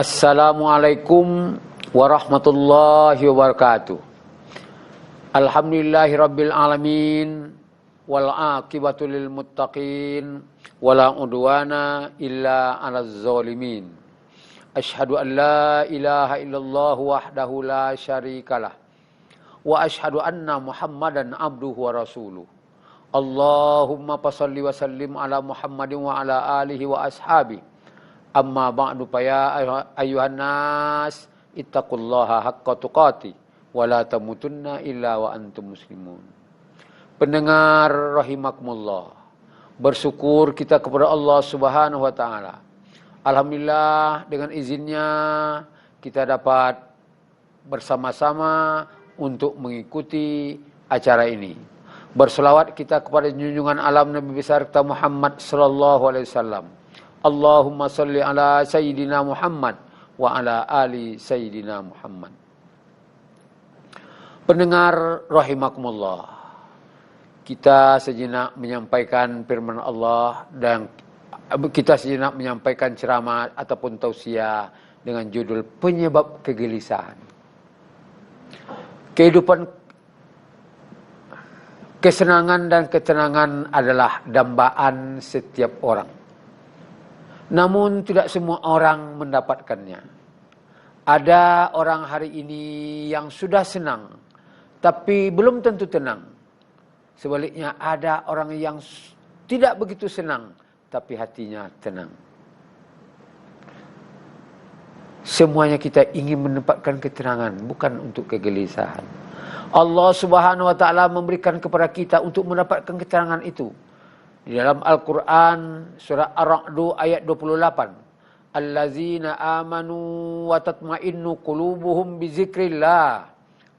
Assalamualaikum warahmatullahi wabarakatuh. Alhamdulillahi rabbil alamin wal aqibatu lil muttaqin wala udwana illa 'alaz zalimin. Asyhadu an la ilaha illallah wahdahu la syarikalah wa asyhadu anna Muhammadan abduhu wa rasuluh. Allahumma passalli wa sallim ala Muhammadin wa ala alihi wa ashabihi. Amma ba'du ya ayuhan nas ittaqullaha haqqa tuqatih wa la tamutunna illa wa antum muslimun. Pendengar rahimakumullah, bersyukur kita kepada Allah Subhanahu wa taala. Alhamdulillah dengan izinnya kita dapat bersama-sama untuk mengikuti acara ini. Berselawat kita kepada junjungan alam Nabi besar kita Muhammad sallallahu alaihi wasallam. Allahumma salli ala Sayyidina Muhammad wa ala ali Sayyidina Muhammad. Pendengar rahimakumullah, kita sejenak menyampaikan firman Allah dan kita sejenak menyampaikan ceramah ataupun tausiah dengan judul penyebab kegelisahan. Kehidupan, kesenangan dan ketenangan adalah dambaan setiap orang. Namun tidak semua orang mendapatkannya. Ada orang hari ini yang sudah senang, tapi belum tentu tenang. Sebaliknya ada orang yang tidak begitu senang, tapi hatinya tenang. Semuanya kita ingin mendapatkan ketenangan, bukan untuk kegelisahan. Allah Subhanahu wa taala memberikan kepada kita untuk mendapatkan ketenangan itu. Di dalam Al-Quran surah Ar-Ra'd ayat 28. Allazina amanu wa tatma'innu qulubuhum bizikrillah.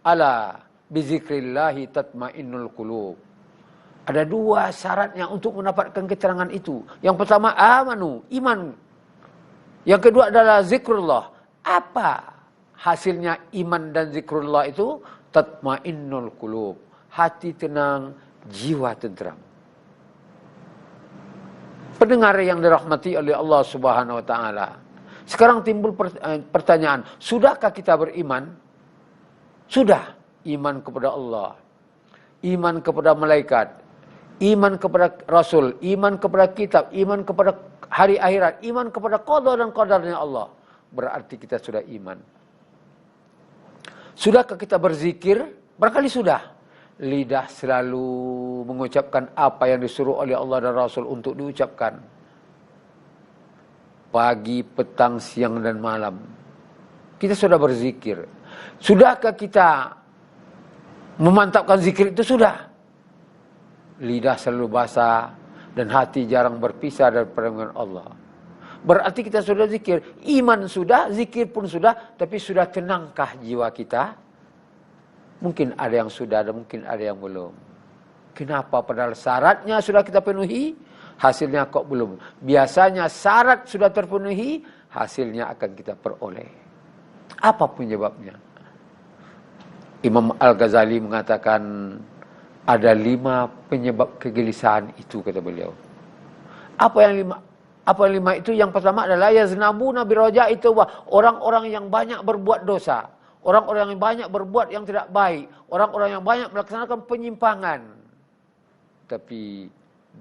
Ala bizikrillahi tatma'innul qulub. Ada dua syaratnya untuk mendapatkan keterangan itu. Yang pertama amanu, iman. Yang kedua adalah zikrullah. Apa hasilnya iman dan zikrullah itu? Tatma'innul qulub. Hati tenang, jiwa tenteram. Pendengar yang dirahmati oleh Allah Subhanahu wa taala. Sekarang timbul pertanyaan, sudahkah kita beriman? Sudah. Iman kepada Allah, iman kepada malaikat, iman kepada Rasul, iman kepada kitab, iman kepada hari akhirat, iman kepada qada dan qadarnya Allah. Berarti kita sudah iman. Sudahkah kita berzikir? Barangkali sudah. Lidah selalu mengucapkan apa yang disuruh oleh Allah dan Rasul untuk diucapkan. Pagi, petang, siang, dan malam. Kita sudah berzikir. Sudahkah kita memantapkan zikir itu? Sudah. Lidah selalu basah dan hati jarang berpisah dari pertolongan Allah. Berarti kita sudah zikir. Iman sudah, zikir pun sudah, tapi sudah tenangkah jiwa kita? Mungkin ada yang sudah, dan mungkin ada yang belum. Kenapa? Padahal syaratnya sudah kita penuhi, hasilnya kok belum. Biasanya syarat sudah terpenuhi, hasilnya akan kita peroleh. Apa penyebabnya? Imam Al-Ghazali mengatakan ada 5 penyebab kegelisahan itu, kata beliau. Apa yang 5 itu? Yang pertama adalah yaznabuna biraja'i taubah. Orang-orang yang banyak berbuat dosa. Orang-orang yang banyak berbuat yang tidak baik. Orang-orang yang banyak melaksanakan penyimpangan. Tapi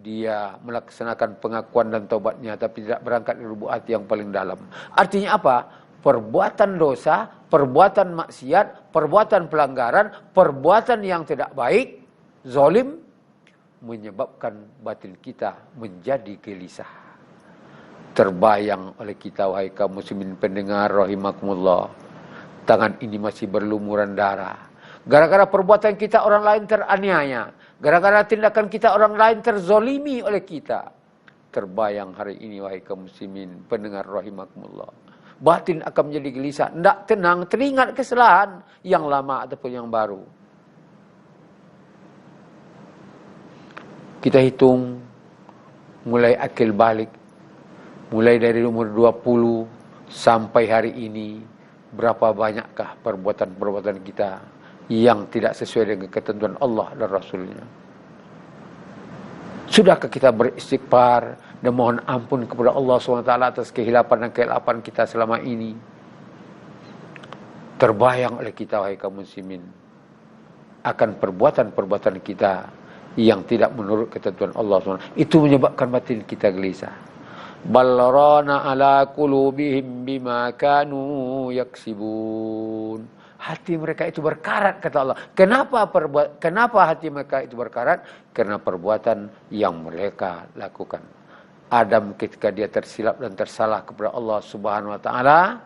dia melaksanakan pengakuan dan taubatnya. Tapi tidak berangkat dari lubuk hati yang paling dalam. Artinya apa? Perbuatan dosa, perbuatan maksiat, perbuatan pelanggaran, perbuatan yang tidak baik, zalim, menyebabkan batin kita menjadi gelisah. Terbayang oleh kita, wahai kaum muslimin pendengar rahimakumullah. Tangan ini masih berlumuran darah. Gara-gara perbuatan kita orang lain teraniaya. Gara-gara tindakan kita orang lain terzolimi oleh kita. Terbayang hari ini, wahai kaum muslimin pendengar rahimakumullah. Batin akan menjadi gelisah. Tidak tenang, teringat kesalahan yang lama ataupun yang baru. Kita hitung mulai akil balik. Mulai dari umur 20 sampai hari ini. Berapa banyakkah perbuatan-perbuatan kita yang tidak sesuai dengan ketentuan Allah dan Rasulnya? Sudahkah kita beristighfar dan mohon ampun kepada Allah SWT atas kehilapan dan keilapan kita selama ini? terbayang oleh kita, wahai kaum muslimin, akan perbuatan-perbuatan kita yang tidak menurut ketentuan Allah SWT. Itu menyebabkan batin kita gelisah. Ballarana ala qulubihim bima kanu yaksibun. Hati mereka itu berkarat, kata Allah. Kenapa hati mereka itu berkarat? Karena perbuatan yang mereka lakukan. Adam ketika dia tersilap dan tersalah kepada Allah Subhanahu wa taala,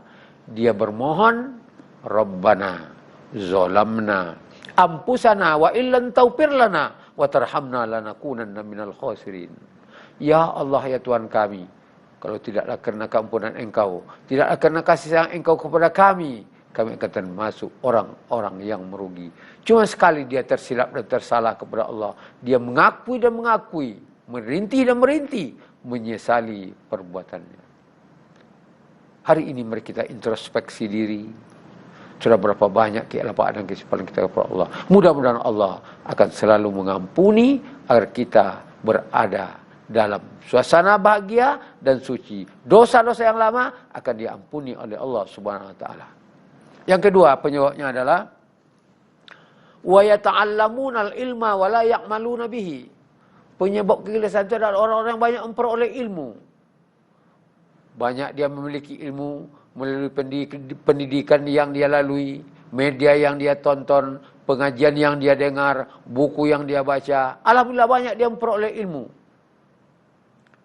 dia bermohon, Rabbana zalamna anfusana wa illam taghfir lana wa tarhamna lanakunanna minal khasirin. Ya Allah, ya Tuhan kami, kalau tidaklah karena keampunan Engkau, tidaklah karena kasih sayang Engkau kepada kami akan termasuk orang-orang yang merugi. Cuma sekali dia tersilap dan tersalah kepada Allah, dia mengakui dan mengakui, merintih dan merintih, menyesali perbuatannya. Hari ini mari kita introspeksi diri. Sudah berapa banyak kealapan dan kesimpanan kita kepada Allah. Mudah-mudahan Allah akan selalu mengampuni agar kita berada dalam suasana bahagia dan suci. Dosa-dosa yang lama akan diampuni oleh Allah Subhanahu wa taala. Yang kedua penyebabnya adalah wa yata'allamunal ilma wa la ya'maluna bihi. Penyebab kegelisahan itu adalah orang-orang yang banyak memperoleh ilmu. Banyak dia memiliki ilmu melalui pendidikan yang dia lalui, media yang dia tonton, pengajian yang dia dengar, buku yang dia baca. Alhamdulillah banyak dia memperoleh ilmu.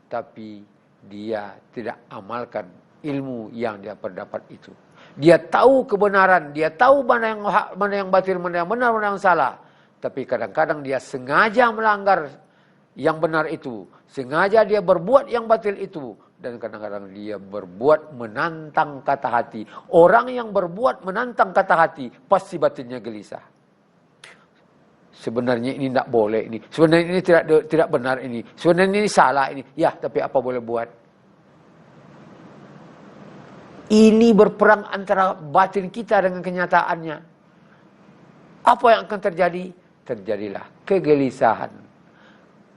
Tapi dia tidak amalkan ilmu yang dia perdapat itu. Dia tahu kebenaran, dia tahu mana yang hak, mana yang batil, mana yang benar, mana yang salah. Tapi kadang-kadang dia sengaja melanggar yang benar itu. Sengaja dia berbuat yang batil itu. Dan kadang-kadang dia berbuat menantang kata hati. Orang yang berbuat menantang kata hati, pasti batinnya gelisah. Sebenarnya ini tidak boleh ini. Sebenarnya ini tidak benar ini. Sebenarnya ini salah ini. Ya, tapi apa boleh buat? Ini berperang antara batin kita dengan kenyataannya. Apa yang akan terjadi? Terjadilah kegelisahan.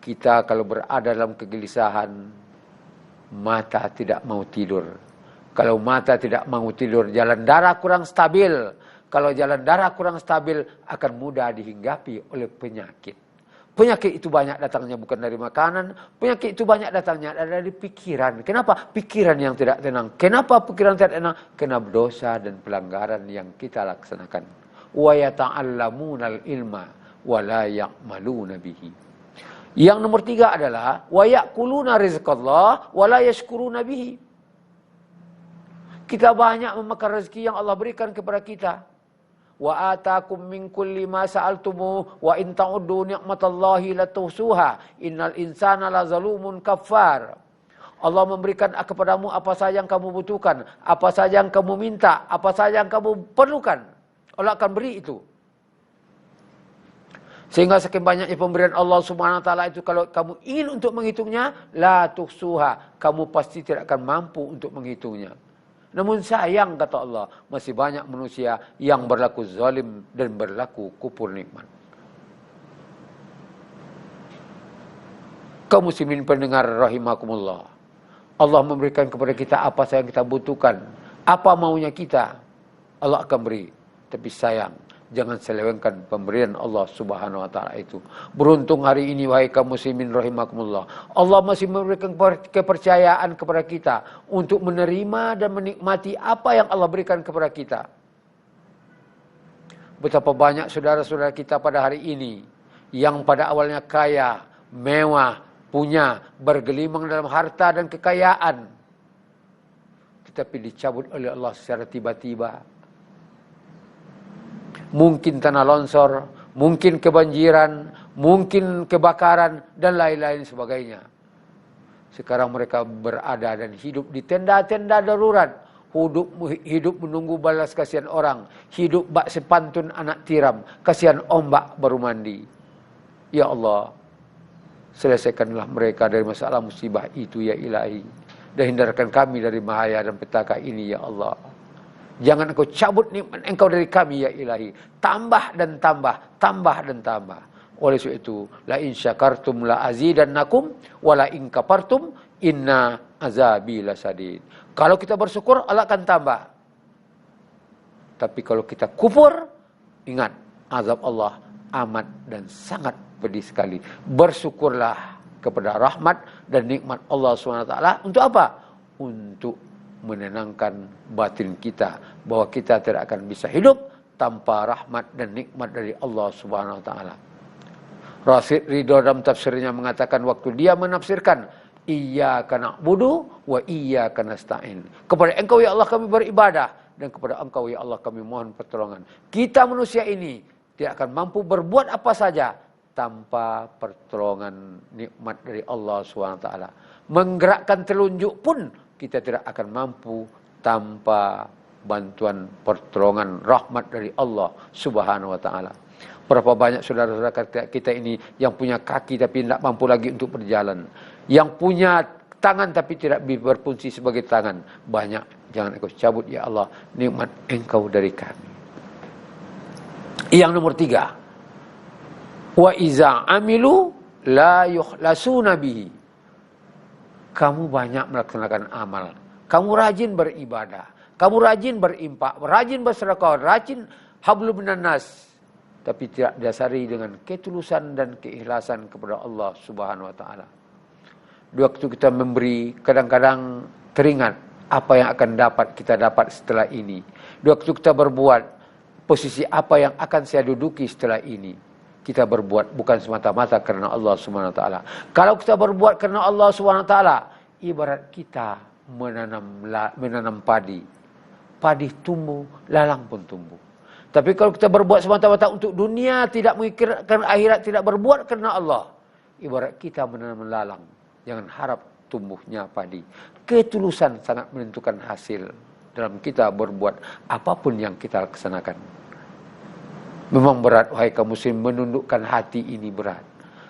Kita kalau berada dalam kegelisahan, mata tidak mau tidur. Kalau mata tidak mau tidur, jalan darah kurang stabil. Kalau jalan darah kurang stabil, akan mudah dihinggapi oleh penyakit. Penyakit itu banyak datangnya bukan dari makanan. Penyakit itu banyak datangnya dari pikiran. Kenapa? Pikiran yang tidak tenang. Kenapa pikiran tidak tenang? Karena dosa dan pelanggaran yang kita laksanakan. Wa yata'allamunal ilma wa la ya'maluna bihi. Yang nomor 3 adalah wa ya'kuluna rizqallah wa la yashkuruna bihi. Kita banyak memakan rezeki yang Allah berikan kepada kita. Wa atakum min kulli ma sa'altumu wa in ta'uddu ni'matallahi latuhsuha innal insana lazalumun kafar. Allah memberikan kepadamu apa saja yang kamu butuhkan, apa saja yang kamu minta, apa saja yang kamu perlukan. Allah akan beri itu. Sehingga sekian banyaknya pemberian Allah Subhanahu wa taala itu, kalau kamu ingin untuk menghitungnya, la tuhsuha, kamu pasti tidak akan mampu untuk menghitungnya. Namun sayang, kata Allah, masih banyak manusia yang berlaku zalim dan berlaku kufur nikmat. Kaum muslimin pendengar rahimakumullah, Allah memberikan kepada kita apa saja yang kita butuhkan. Apa maunya kita, Allah akan beri. Tapi sayang, jangan selewengkan pemberian Allah Subhanahu wa taala itu. Beruntung hari ini wahai kaum muslimin rahimakumullah, Allah masih memberikan kepercayaan kepada kita untuk menerima dan menikmati apa yang Allah berikan kepada kita. Betapa banyak saudara-saudara kita pada hari ini yang pada awalnya kaya, mewah, punya, bergelimang dalam harta dan kekayaan, tetapi dicabut oleh Allah secara tiba-tiba. Mungkin tanah longsor, mungkin kebanjiran, mungkin kebakaran, dan lain-lain sebagainya. Sekarang mereka berada dan hidup di tenda-tenda darurat. Hidup menunggu balas kasihan orang. Hidup bak sepantun anak tiram. Kasihan ombak baru mandi. Ya Allah, selesaikanlah mereka dari masalah musibah itu ya ilahi. Dan hindarkan kami dari bahaya dan petaka ini ya Allah. Jangan engkau cabut nikmat engkau dari kami ya ilahi. Tambah dan tambah, tambah dan tambah. Oleh sebab itu, la in syakartum la azidannakum wa la in kafartum inna azabi lasadid. Kalau kita bersyukur, Allah akan tambah. Tapi kalau kita kufur, ingat, azab Allah amat dan sangat pedih sekali. Bersyukurlah kepada rahmat dan nikmat Allah SWT. Untuk apa? Untuk menenangkan batin kita, bahwa kita tidak akan bisa hidup tanpa rahmat dan nikmat dari Allah SWT. Rasid Ridho dalam tafsirnya mengatakan waktu dia menafsirkan iyyaka na'budu wa iyyaka nasta'in. Kepada Engkau ya Allah kami beribadah, dan kepada Engkau ya Allah kami mohon pertolongan. Kita manusia ini tidak akan mampu berbuat apa saja tanpa pertolongan nikmat dari Allah SWT. Menggerakkan telunjuk pun kita tidak akan mampu tanpa bantuan pertolongan rahmat dari Allah Subhanahu wa taala. Berapa banyak saudara-saudara kita ini yang punya kaki tapi tidak mampu lagi untuk berjalan, yang punya tangan tapi tidak berfungsi sebagai tangan. Banyak, jangan Engkau cabut ya Allah nikmat Engkau dari kami. Yang nomor 3, wa iza amilu la yukhlasuna bihi. Kamu banyak melaksanakan amal, kamu rajin beribadah, kamu rajin berimpak, rajin bersedekah, rajin hablum minan nas, tapi tidak dasari dengan ketulusan dan keikhlasan kepada Allah Subhanahu wa taala. Di waktu kita memberi, kadang-kadang teringat apa yang akan kita dapat setelah ini. Di waktu kita berbuat, posisi apa yang akan saya duduki setelah ini. Kita berbuat bukan semata-mata karena Allah Subhanahu wa taala. Kalau kita berbuat karena Allah Subhanahu wa taala, ibarat kita menanam padi. Padi tumbuh, lalang pun tumbuh. Tapi kalau kita berbuat semata-mata untuk dunia, tidak memikirkan akhirat, tidak berbuat karena Allah, ibarat kita menanam lalang. Jangan harap tumbuhnya padi. Ketulusan sangat menentukan hasil dalam kita berbuat apapun yang kita laksanakan. Memang berat, wahai kaum muslim, menundukkan hati ini berat.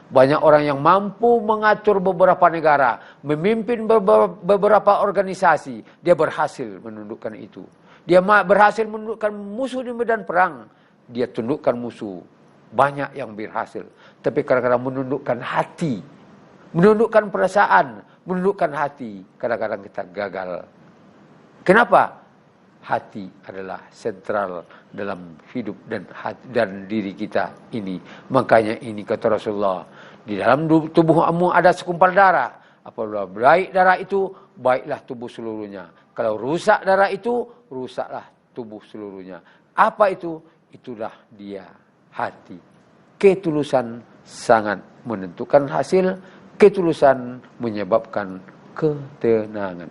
Banyak orang yang mampu mengatur beberapa negara, memimpin beberapa organisasi, dia berhasil menundukkan itu. Dia berhasil menundukkan musuh di medan perang, dia tundukkan musuh. Banyak yang berhasil. Tapi kadang-kadang menundukkan hati, menundukkan perasaan, menundukkan hati, kadang-kadang kita gagal. Kenapa? Hati adalah sentral dalam hidup dan diri kita ini. Makanya ini kata Rasulullah, di dalam tubuhmu ada segumpal darah. Apabila baik darah itu, baiklah tubuh seluruhnya. Kalau rusak darah itu, rusaklah tubuh seluruhnya. Apa itu? Itulah dia, hati. Ketulusan sangat menentukan hasil. Ketulusan menyebabkan ketenangan.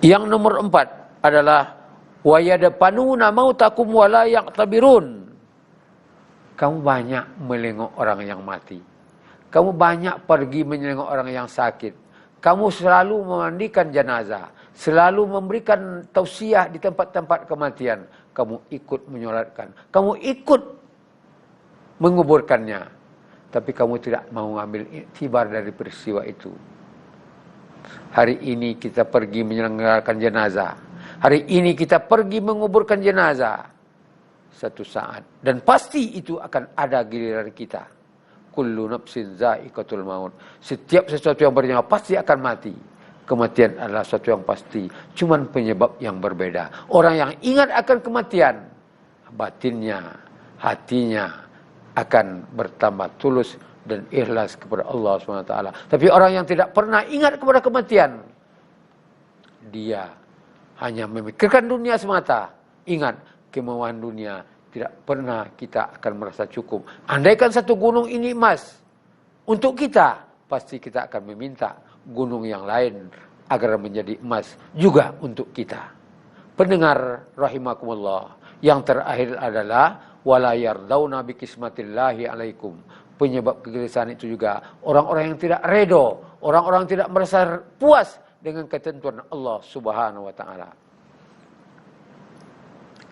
Yang nomor 4 adalah wa yadpanuna mautakum wa la yaqtabirun. Kamu banyak melengok orang yang mati. Kamu banyak pergi menengok orang yang sakit. Kamu selalu memandikan jenazah, selalu memberikan tausiah di tempat-tempat kematian. Kamu ikut menyolatkan, kamu ikut menguburkannya. Tapi kamu tidak mau mengambil iktibar dari peristiwa itu. Hari ini kita pergi menyelenggarakan jenazah. Hari ini kita pergi menguburkan jenazah. Satu saat. Dan pasti itu akan ada giliran kita. Kullu nafsin za'iqatul maut. Setiap sesuatu yang bernyawa pasti akan mati. Kematian adalah sesuatu yang pasti. Cuman penyebab yang berbeda. Orang yang ingat akan kematian, batinnya, hatinya akan bertambah tulus dan ikhlas kepada Allah SWT. Tapi orang yang tidak pernah ingat kepada kematian, dia hanya memikirkan dunia semata. Ingat, kemauan dunia tidak pernah kita akan merasa cukup. Andaikan satu gunung ini emas untuk kita, pasti kita akan meminta gunung yang lain agar menjadi emas juga untuk kita. Pendengar rahimakumullah, yang terakhir adalah wala yardauna bikismatillahi alaikum. Penyebab kegelisahan itu juga orang-orang yang tidak redo, orang-orang yang tidak merasa puas dengan ketentuan Allah Subhanahu wa taala.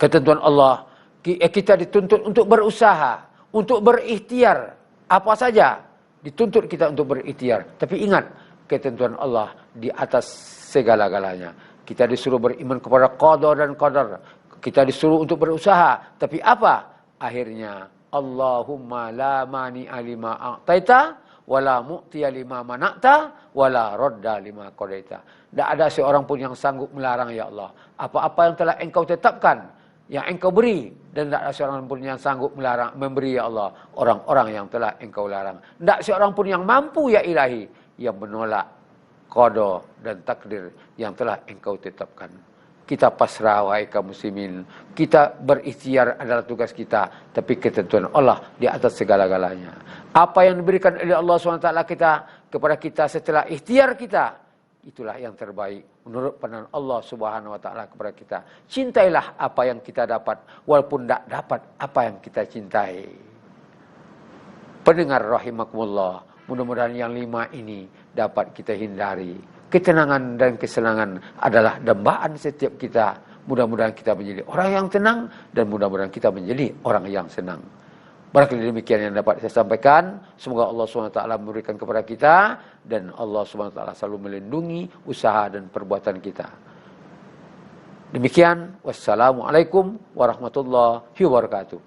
Ketentuan Allah, kita dituntut untuk berusaha, untuk berikhtiar. Apa saja dituntut kita untuk berikhtiar. Tapi ingat, ketentuan Allah di atas segala-galanya. Kita disuruh beriman kepada qada dan qadar. Kita disuruh untuk berusaha. Tapi apa? Akhirnya Allahumma la mani'a lima a'taita wala mu'tiya lima mana'ta, wala radda lima qadaita. Tidak ada seorang pun yang sanggup melarang ya Allah. Apa-apa yang telah engkau tetapkan, yang engkau beri, dan tidak ada seorang pun yang sanggup melarang, memberi ya Allah orang-orang yang telah engkau larang. Tidak seorang pun yang mampu ya ilahi yang menolak qada dan takdir yang telah engkau tetapkan. Kita pasrah wahai kaum muslimin. Kita berikhtiar adalah tugas kita, tapi ketentuan Allah di atas segala-galanya. Apa yang diberikan oleh Allah SWT kepada kita setelah ikhtiar kita, itulah yang terbaik menurut pandangan Allah Subhanahu wa taala kepada kita. Cintailah apa yang kita dapat walaupun tidak dapat apa yang kita cintai. Pendengar rahimakumullah, mudah-mudahan yang 5 ini dapat kita hindari. Ketenangan dan kesenangan adalah dambaan setiap kita. Mudah-mudahan kita menjadi orang yang tenang dan mudah-mudahan kita menjadi orang yang senang. Barangkali demikian yang dapat saya sampaikan. Semoga Allah SWT memberikan kepada kita dan Allah SWT selalu melindungi usaha dan perbuatan kita. Demikian, wassalamualaikum warahmatullahi wabarakatuh.